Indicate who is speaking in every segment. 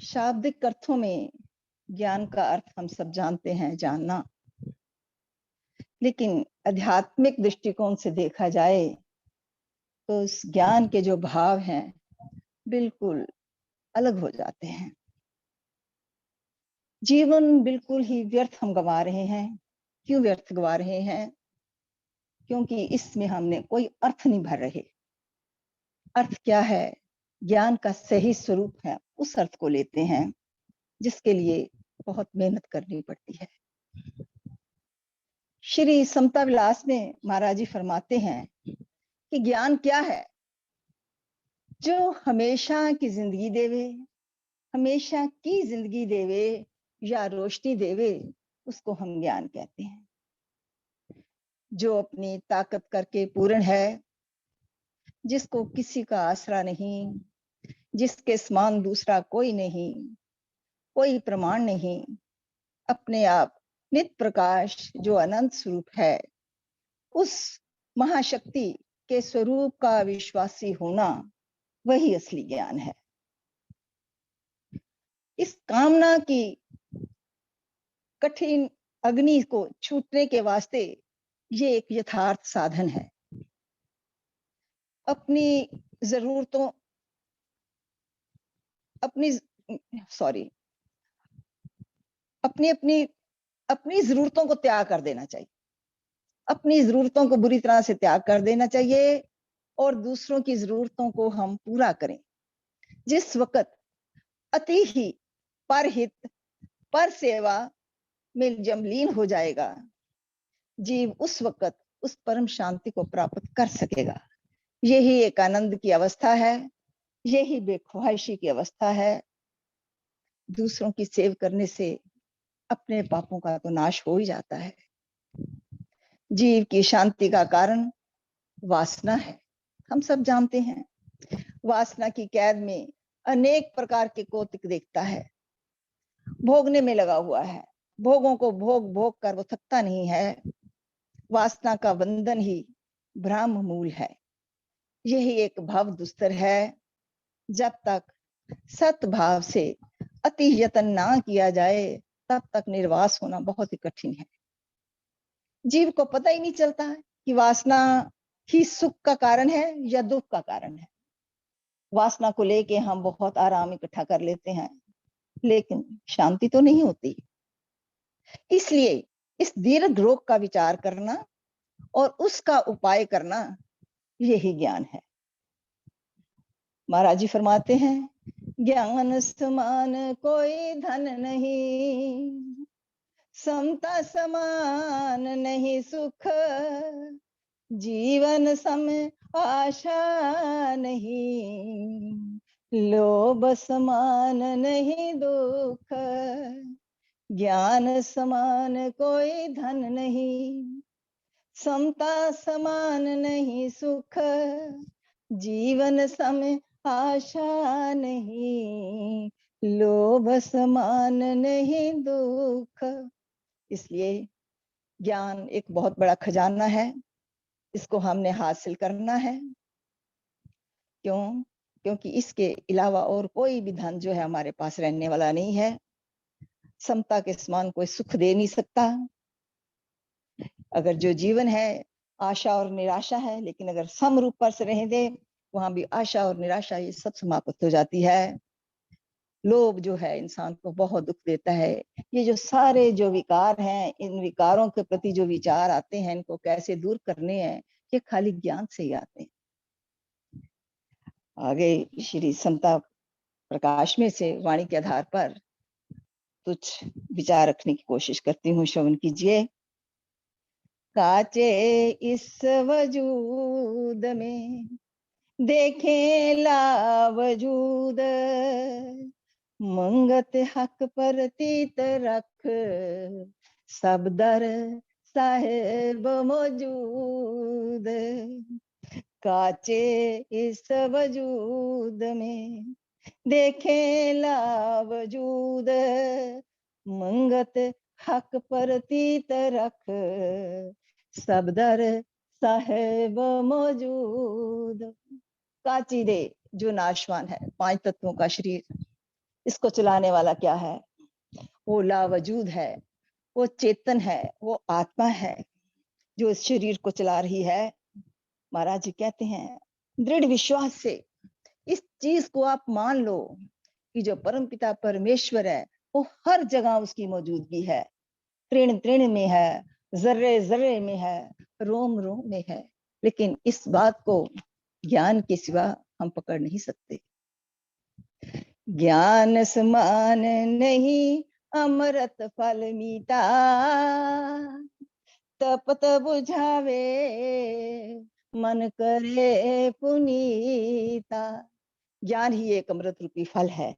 Speaker 1: शाब्दिक अर्थों में ज्ञान का अर्थ हम सब जानते हैं, जानना। लेकिन आध्यात्मिक दृष्टिकोण से देखा जाए तो इस ज्ञान के जो भाव हैं बिल्कुल अलग हो जाते हैं। जीवन बिल्कुल ही व्यर्थ हम गंवा रहे हैं। क्यों व्यर्थ गंवा रहे हैं? क्योंकि इसमें हमने कोई अर्थ नहीं भर रहे। अर्थ क्या है? ज्ञान का सही स्वरूप है, उस अर्थ को लेते हैं जिसके लिए बहुत मेहनत करनी पड़ती है। श्री समता विलास में महाराज जी फरमाते हैं कि ज्ञान क्या है? जो हमेशा की जिंदगी देवे, हमेशा की जिंदगी देवे या रोशनी देवे, उसको हम ज्ञान कहते हैं। जो अपनी ताकत करके पूर्ण है, जिसको किसी का आसरा नहीं, जिसके समान दूसरा कोई नहीं, कोई प्रमाण नहीं, अपने आप नित प्रकाश जो अनंत स्वरूप है, उस महाशक्ति के स्वरूप का विश्वासी होना वही असली ज्ञान है। इस कामना की कठिन अग्नि को छूटने के वास्ते ये एक यथार्थ साधन है। अपनी जरूरतों अपनी सॉरी अपनी अपनी अपनी जरूरतों को त्याग कर देना चाहिए। अपनी जरूरतों को बुरी तरह से त्याग कर देना चाहिए और दूसरों की जरूरतों को हम पूरा करें। जिस वक्त अति ही परहित पर सेवा में जब लीन हो जाएगा, जीव उस वक्त उस परम शांति को प्राप्त कर सकेगा। यही एक आनंद की अवस्था है, यही बेख्वाहिशी की अवस्था है। दूसरों की सेव करने से अपने पापों का तो नाश हो ही जाता है। जीव की शांति का कारण वासना है, हम सब जानते हैं। वासना की कैद में अनेक प्रकार के कौतुक देखता है, भोगने में लगा हुआ है, भोगों को भोग भोग कर वो थकता नहीं है। वासना का बंधन ही ब्रह्म मूल है। यही एक भव दुस्तर है। जब तक सतभाव से अति यत्न ना किया जाए, तब तक निर्वास होना बहुत ही कठिन है। जीव को पता ही नहीं चलता है कि वासना ही सुख का कारण है या दुख का कारण है। वासना को लेके हम बहुत आराम इकट्ठा कर लेते हैं, लेकिन शांति तो नहीं होती। इसलिए इस दीर्घ रोग का विचार करना और उसका उपाय करना, यही ज्ञान है। महाराज जी फरमाते हैं, ज्ञान समान कोई धन नहीं, समता समान नहीं सुख, जीवन सम आशा नहीं, लोभ समान नहीं दुख। ज्ञान समान कोई धन नहीं, समता समान नहीं सुख, जीवन सम आशा नहीं, लोभ समान नहीं दुख। इसलिए ज्ञान एक बहुत बड़ा खजाना है, इसको हमने हासिल करना है। क्यों? क्योंकि इसके अलावा और कोई भी धन जो है हमारे पास रहने वाला नहीं है। समता के समान कोई सुख दे नहीं सकता। अगर जो जीवन है आशा और निराशा है, लेकिन अगर सम रूप पर से रह दे, वहां भी आशा और निराशा ये सब समाप्त हो जाती है। लोभ जो है इंसान को बहुत दुख देता है। ये जो सारे जो विकार हैं, इन विकारों के प्रति जो विचार आते हैं, इनको कैसे दूर करने हैं, ये खाली ज्ञान से ही आते हैं। आगे श्री समता प्रकाश में से वाणी के आधार पर कुछ विचार रखने की कोशिश करती हूँ, श्रवण कीजिए। काचे इस वजूद में देखे ला वजूद, मंगत हक पर तीत रख, सब दर साहेब मौजूद। काचे इस वजूद में देखे ला वजूद, मंगत हक पर तीत रख, सब दर साहेब मौजूद। काची दे जो नाशवान है, 5 तत्वों का शरीर, इसको चलाने वाला क्या है? वो लावजूद है, वो चेतन है, वो आत्मा है जो इस शरीर को चला रही है। महाराज जी कहते हैं दृढ़ विश्वास से इस चीज को आप मान लो कि जो परमपिता परमेश्वर है वो हर जगह उसकी मौजूदगी है, तृण तृण में है, जर्रे जर्रे में है, रोम रोम में है। लेकिन इस बात को ज्ञान के सिवा हम पकड़ नहीं सकते। ज्ञान समान नहीं अमृत फल मीठा, तपत बुझावे मन करे पुनीता। ज्ञान ही एक अमृत रूपी फल है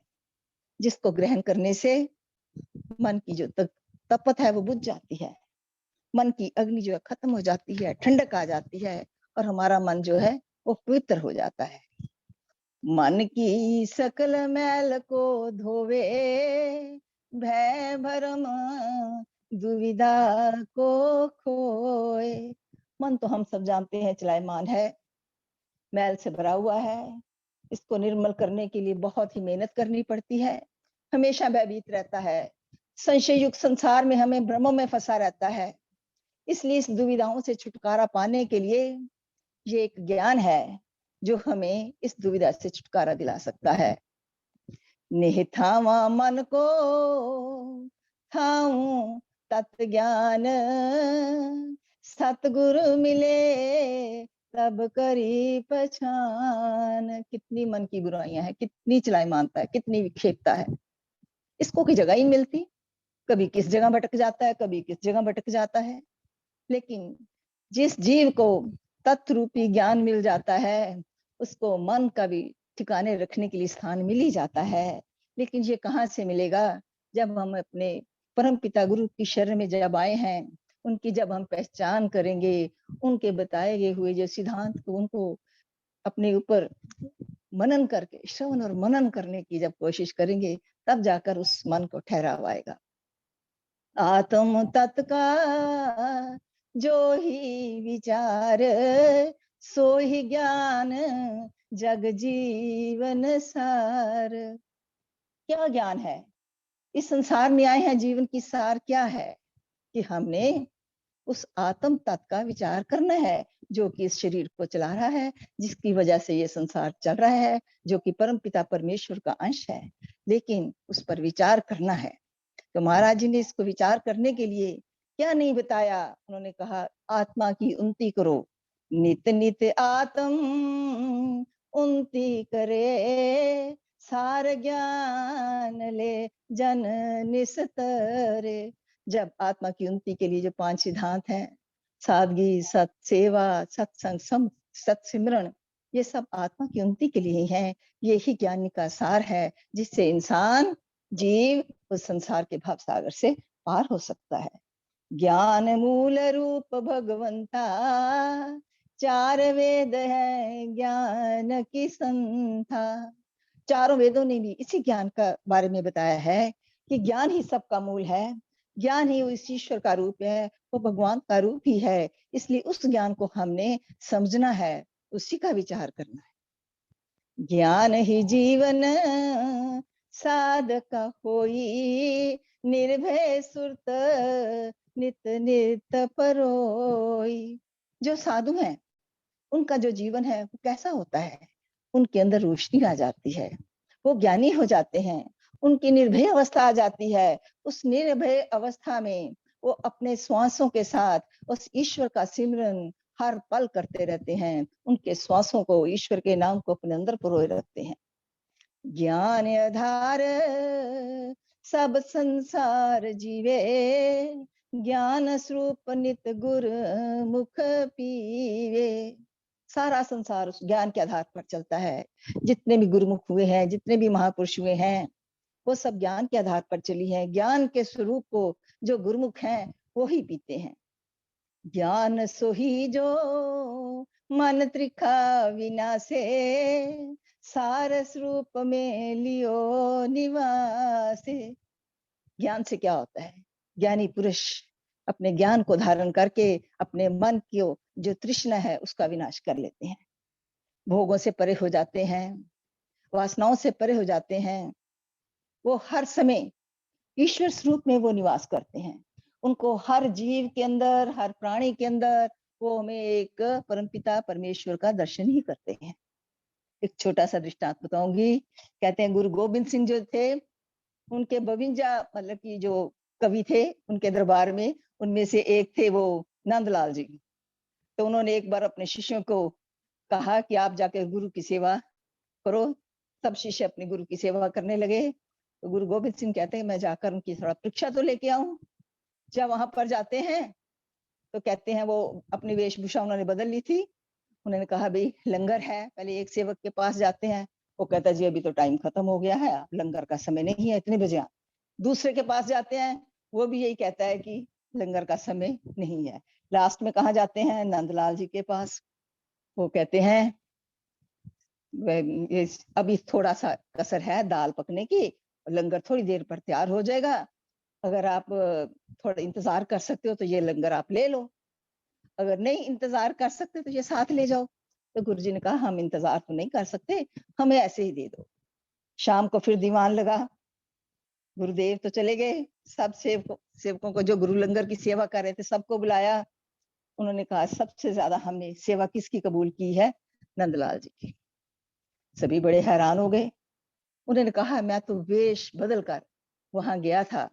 Speaker 1: जिसको ग्रहण करने से मन की जो तपत है वो बुझ जाती है, मन की अग्नि जो है खत्म हो जाती है, ठंडक आ जाती है और हमारा मन जो है वो पवित्र हो जाता है। मन की सकल मैल को धोवे, भय भरम दुविधा को खोए। मन तो हम सब जानते हैं चलायमान है, मैल से भरा हुआ है। इसको निर्मल करने के लिए बहुत ही मेहनत करनी पड़ती है, हमेशा भयभीत रहता है, संशय युक्त संसार में हमें भ्रमों में फंसा रहता है। इसलिए इस दुविधाओं से छुटकारा पाने के लिए ये एक ज्ञान है जो हमें इस दुविधा से छुटकारा दिला सकता है। निहिथावा मन को थाऊं तत् ज्ञान, सतगुरु मिले तब करी पहचान। कितनी मन की बुराइयां हैं, कितनी चलाई मानता है, कितनी विक्षेपता है, इसको की जगह ही मिलती। कभी किस जगह भटक जाता है, कभी किस जगह भटक जाता है। लेकिन जिस जीव को तत्व रूपी ज्ञान मिल जाता है उसको मन का भी ठिकाने रखने के लिए स्थान मिल ही जाता है। लेकिन ये कहाँ से मिलेगा? जब हम अपने परम पिता गुरु की शरण में जब आए हैं, उनकी जब हम पहचान करेंगे, उनके बताए गए हुए जो सिद्धांत को उनको अपने ऊपर मनन करके, श्रवण और मनन करने की जब कोशिश करेंगे, तब जाकर उस मन को ठहराव आएगा। आत्म तत्का जो ही विचार, सो ही ज्ञान जग जीवन सार। क्या ज्ञान है? इस संसार में आए हैं, जीवन की सार क्या है कि हमने उस आत्म तत्व का विचार करना है जो कि इस शरीर को चला रहा है, जिसकी वजह से ये संसार चल रहा है, जो कि परम पिता परमेश्वर का अंश है। लेकिन उस पर विचार करना है। तो महाराज जी ने इसको विचार करने के लिए क्या नहीं बताया? उन्होंने कहा आत्मा की उन्नति करो, नित नित आत्म उन्नति करे, सार ज्ञान ले जन निस्तरे। जब आत्मा की उन्नति के लिए जो 5 सिद्धांत हैं, सादगी, सत सेवा, सत्संग, सत सिमरण, ये सब आत्मा की उन्नति के लिए हैं। ये ही ज्ञान का सार है जिससे इंसान जीव उस संसार के भाव सागर से पार हो सकता है। ज्ञान मूल रूप भगवंता, 4 वेद है ज्ञान की संथा। चारों वेदों ने भी इसी ज्ञान का बारे में बताया है कि ज्ञान ही सबका मूल है, ज्ञान ही उस ईश्वर का रूप है, वो भगवान का रूप ही है। इसलिए उस ज्ञान को हमने समझना है, उसी का विचार करना है। ज्ञान ही जीवन साधक होई, निर्भय सुरत नित नित परोई। जो साधु हैं उनका जो जीवन है वो कैसा होता है? उनके अंदर रोशनी आ जाती है, वो ज्ञानी हो जाते हैं, उनकी निर्भय अवस्था आ जाती है। उस निर्भय अवस्था में वो अपने श्वासों के साथ उस ईश्वर का सिमरन हर पल करते रहते हैं, उनके श्वासों को, ईश्वर के नाम को अपने अंदर परोए रखते हैं। ज्ञान आधार सब संसार जीवे, ज्ञान स्वरूप नित गुर मुख पीवे। सारा संसार उस ज्ञान के आधार पर चलता है। जितने भी गुरुमुख हुए हैं, जितने भी महापुरुष हुए हैं, वो सब ज्ञान के आधार पर चली है। ज्ञान के स्वरूप को जो गुरुमुख हैं वो ही पीते हैं। ज्ञान सोही जो मन त्रिखा विनाशे, सार स्वरूप में लियो निवासे। ज्ञान से क्या होता है? ज्ञानी पुरुष अपने ज्ञान को धारण करके अपने मन की जो तृष्णा है उसका विनाश कर लेते हैं, भोगों से परे हो जाते हैं, वासनाओं से परे हो जाते हैं। वो हर समय ईश्वर स्वरूप में वो निवास करते हैं। उनको हर जीव के अंदर, हर प्राणी के अंदर वो हमें एक परमपिता परमेश्वर का दर्शन ही करते हैं। एक छोटा सा दृष्टांत बताऊंगी। कहते हैं गुरु गोबिंद सिंह जो थे, उनके 52 मतलब कि जो कवि थे उनके दरबार में, उनमें से एक थे वो नंदलाल जी। तो उन्होंने एक बार अपने शिष्यों को कहा कि आप जाकर गुरु की सेवा करो। सब शिष्य अपने गुरु की सेवा करने लगे। तो गुरु गोबिंद सिंह कहते हैं मैं जाकर उनकी थोड़ा परीक्षा तो लेके आऊं। जब वहां पर जाते हैं तो कहते हैं वो अपनी वेशभूषा उन्होंने बदल ली थी। उन्होंने कहा भाई लंगर है, पहले एक सेवक के पास जाते हैं। वो कहता है जी अभी तो टाइम खत्म हो गया है, लंगर का समय नहीं है, इतने बजे। दूसरे के पास जाते हैं, वो भी यही कहता है कि लंगर का समय नहीं है। लास्ट में कहा जाते हैं नंदलाल जी के पास। वो कहते हैं अभी थोड़ा सा कसर है दाल पकने की, लंगर थोड़ी देर पर तैयार हो जाएगा। अगर आप थोड़ा इंतजार कर सकते हो तो ये लंगर आप ले लो, अगर नहीं इंतजार कर सकते तो ये साथ ले जाओ। तो गुरुजी ने कहा हम इंतजार तो नहीं कर सकते, हमें ऐसे ही दे दो। शाम को फिर दीवान लगा, गुरुदेव तो चले गए। सब सेवकों को जो गुरु लंगर की सेवा कर रहे थे सबको बुलाया। उन्होंने कहा सबसे ज्यादा हमने सेवा किसकी कबूल की है? नंदलाल जी की। सभी बड़े हैरान हो गए। उन्होंने कहा मैं तो वेश बदल कर वहां गया था,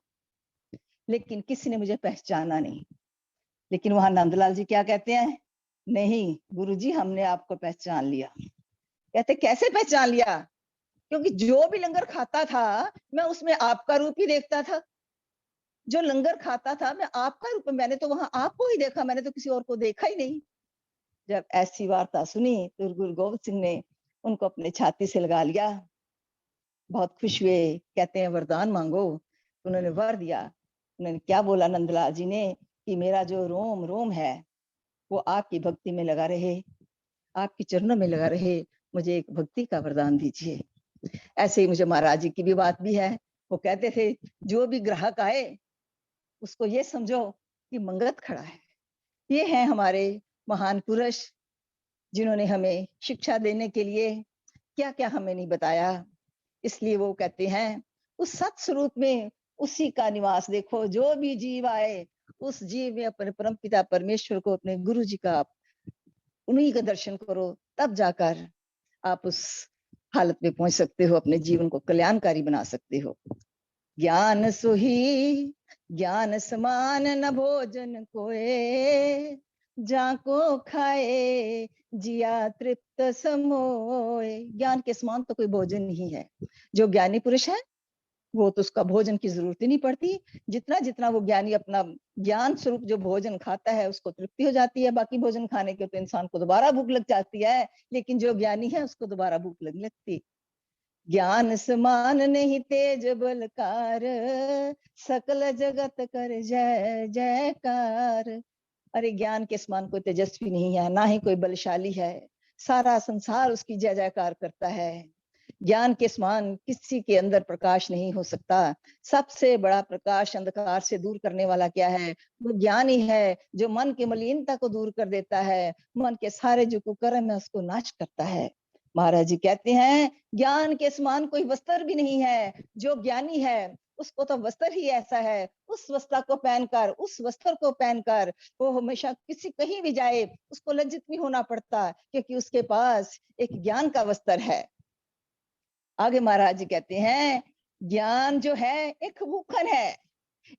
Speaker 1: लेकिन किसी ने मुझे पहचाना नहीं। लेकिन वहां नंदलाल जी क्या कहते हैं? नहीं गुरुजी हमने आपको पहचान लिया। कहते कैसे पहचान लिया? क्योंकि जो भी लंगर खाता था मैं उसमें आपका रूप ही देखता था। जो लंगर खाता था मैं आपका रूप, मैंने तो वहां आपको ही देखा, मैंने तो किसी और को देखा ही नहीं। जब ऐसी वार्ता सुनी तो गुरु गोविंद सिंह ने उनको अपने छाती से लगा लिया। बहुत खुश हुए। कहते हैं वरदान मांगो। उन्होंने वर दिया। उन्होंने क्या बोला नंदलाल जी ने कि मेरा जो रोम रोम है वो आपकी भक्ति में लगा रहे, आपके चरणों में लगा रहे, मुझे एक भक्ति का वरदान दीजिए। ऐसे ही मुझे महाराज जी की भी बात भी है। वो कहते थे जो भी ग्राहक आए उसको ये समझो कि मंगत खड़ा है। ये है हमारे महान पुरुष जिन्होंने हमें शिक्षा देने के लिए क्या क्या हमें नहीं बताया। इसलिए वो कहते हैं उस सत स्वरूप में उसी का निवास देखो। जो भी जीव आए उस जीव में अपने परम पिता परमेश्वर को, अपने गुरु जी का, उन्हीं का दर्शन करो, तब जाकर आप उस हालत में पहुंच सकते हो, अपने जीवन को कल्याणकारी बना सकते हो। ज्ञान सुही ज्ञान समान न भोजन कोए, जाको खाए जिया तृप्त समोए। ज्ञान के समान तो कोई भोजन नहीं है। जो ज्ञानी पुरुष है वो तो उसका भोजन की जरूरत ही नहीं पड़ती। जितना जितना वो ज्ञानी अपना ज्ञान स्वरूप जो भोजन खाता है उसको तृप्ति हो जाती है। बाकी भोजन खाने के तो इंसान को दोबारा भूख लग जाती है, लेकिन जो ज्ञानी है उसको दोबारा भूख नहीं लगती। ज्ञान समान नहीं तेज बलकार, सकल जगत कर जय जयकार। अरे ज्ञान के समान कोई तेजस्वी नहीं है, ना ही कोई बलशाली है। सारा संसार उसकी जय जयकार करता है। ज्ञान के समान किसी के अंदर प्रकाश नहीं हो सकता। सबसे बड़ा प्रकाश अंधकार से दूर करने वाला क्या है? वो ज्ञान ही है, जो मन की मलिनता को दूर कर देता है, मन के सारे जो कुकर्म है उसको नाश करता है। महाराज जी कहते हैं ज्ञान के समान कोई वस्त्र भी नहीं है। जो ज्ञानी है उसको तो वस्त्र ही ऐसा है, उस वस्त्र को पहनकर, उस वस्त्र को पहनकर वो हमेशा किसी कहीं भी जाए उसको लज्जित नहीं होना पड़ता, क्योंकि उसके पास एक ज्ञान का वस्त्र है। आगे महाराज जी कहते हैं ज्ञान जो है एक भूखन है,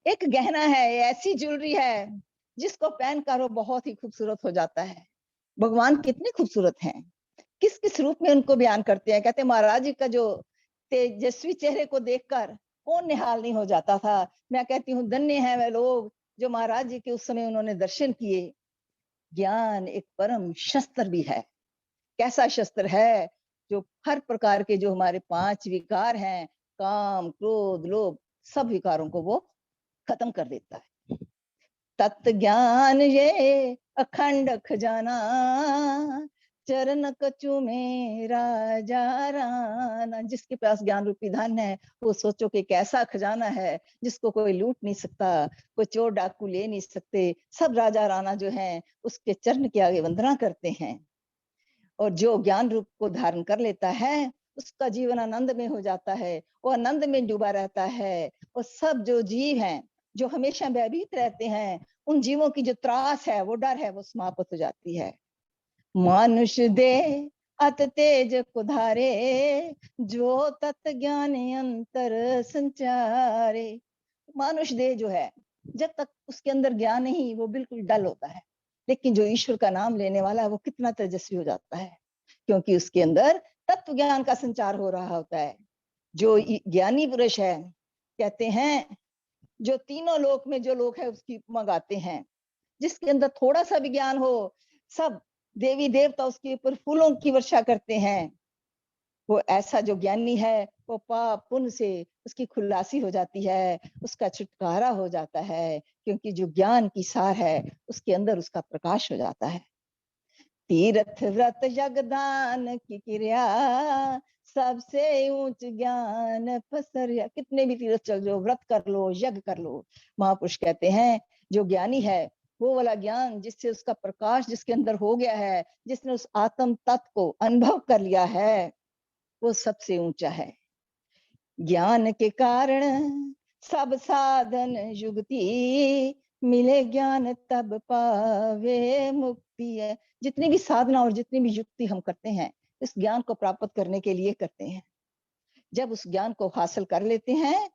Speaker 1: एक गहना है, ऐसी ज्वेलरी है जिसको पहनकर वो बहुत ही खूबसूरत हो जाता है। भगवान कितने खूबसूरत हैं, किस किस रूप में उनको बयान करते हैं। कहते हैं महाराज जी का जो तेजस्वी चेहरे को देखकर कौन निहाल नहीं हो जाता था। मैं कहती हूँ धन्य है वे लोग जो महाराज जी के उस समय उन्होंने दर्शन किए। ज्ञान एक परम शस्त्र भी है। कैसा शस्त्र है? जो हर प्रकार के जो हमारे 5 विकार हैं, काम क्रोध लोभ, सब विकारों को वो खत्म कर देता है। तत्व ज्ञान ये अखंड खजाना, चरण कछु में राजा राना। जिसके पास ज्ञान रूपी धन है वो सोचो कि कैसा खजाना है जिसको कोई लूट नहीं सकता, कोई चोर डाकू ले नहीं सकते। सब राजा राना जो हैं उसके चरण के आगे वंदना करते हैं। और जो ज्ञान रूप को धारण कर लेता है उसका जीवन आनंद में हो जाता है, वो आनंद में डूबा रहता है। और सब जो जीव हैं, जो हमेशा भयभीत रहते हैं, उन जीवों की जो त्रास है, वो डर है, वो समाप्त हो जाती है। मानुष दे अत तेज कुधारे, जो तत् ज्ञान अंतर संचारे। मानुष देह जो है, जब तक उसके अंदर ज्ञान नहीं, वो बिल्कुल डल होता है। लेकिन जो ईश्वर का नाम लेने वाला है, वो कितना तेजस्वी हो जाता है, क्योंकि उसके अंदर तत्व ज्ञान का संचार हो रहा होता है। जो ज्ञानी पुरुष है, कहते हैं, जो तीनों लोक में जो लोग है उसकी उपमा गाते हैं। जिसके अंदर थोड़ा सा भी ज्ञान हो, सब देवी देवता उसके ऊपर फूलों की वर्षा करते हैं। वो ऐसा जो ज्ञानी है, वो पाप पुण्य से उसकी खुलासी हो जाती है, उसका छुटकारा हो जाता है, क्योंकि जो ज्ञान की सार है, उसके अंदर उसका प्रकाश हो जाता है। तीर्थ व्रत यज्ञदान की क्रिया, सबसे ऊंच ज्ञान पसरिया। कितने भी तीर्थ चल लो, व्रत कर लो, यज्ञ कर लो, महापुरुष कहते हैं जो ज्ञानी है, वो वाला ज्ञान जिससे उसका प्रकाश जिसके अंदर हो गया है, जिसने उस आत्म तत्व को अनुभव कर लिया है, वो सबसे ऊंचा है। ज्ञान के कारण सब साधन युक्ति, मिले ज्ञान तब पावे मुक्ति है। जितनी भी साधना और जितनी भी युक्ति हम करते हैं, इस ज्ञान को प्राप्त करने के लिए करते हैं। जब उस ज्ञान को हासिल कर लेते हैं,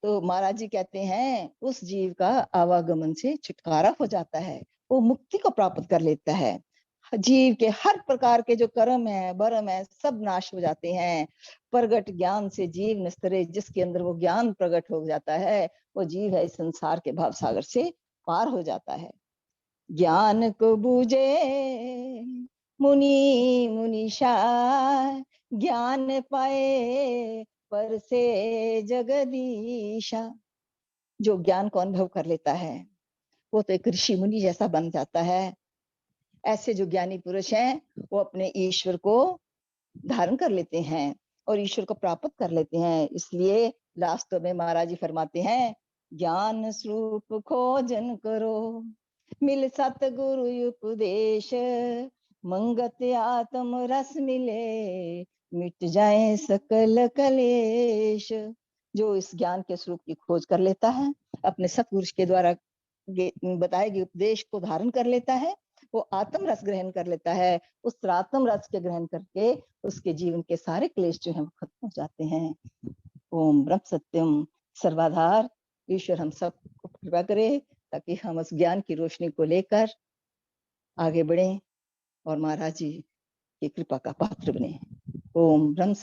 Speaker 1: तो महाराज जी कहते हैं उस जीव का आवागमन से छुटकारा हो जाता है, वो मुक्ति को प्राप्त कर लेता है। जीव के हर प्रकार के जो कर्म है, भरम है, सब नाश हो जाते हैं। प्रगट ज्ञान से जीव निस्तरे, जिसके अंदर वो ज्ञान प्रकट हो जाता है, वो जीव है इस संसार के भाव सागर से पार हो जाता है। ज्ञान को बूझे मुनि मुनीषा, ज्ञान पाए पर से जगदीशा। जो ज्ञान को अनुभव कर लेता है, वो तो एक ऋषि मुनि जैसा बन जाता है। ऐसे जो ज्ञानी पुरुष हैं, वो अपने ईश्वर को धारण कर लेते हैं और ईश्वर को प्राप्त कर लेते हैं। इसलिए लास्ट में महाराज जी फरमाते हैं, ज्ञान स्वरूप खोजन करो, मिल सतगुरु उपदेश, मंगत आत्म रस मिले, मिट जाए सकल कलेश। जो इस ज्ञान के स्वरूप की खोज कर लेता है, अपने सतपुरुष के द्वारा बताए गए उपदेश को धारण कर लेता है, वो आत्म रस ग्रहण कर लेता है। उस आत्म रस के ग्रहण करके उसके जीवन के सारे क्लेश जो है वो खत्म हो जाते हैं। ओम ब्रह्म सत्यम सर्वाधार। ईश्वर हम सब को कृपा करे, ताकि हम उस ज्ञान की रोशनी को लेकर आगे बढ़े और महाराज जी की कृपा का पात्र बने। ओम ब्रह्म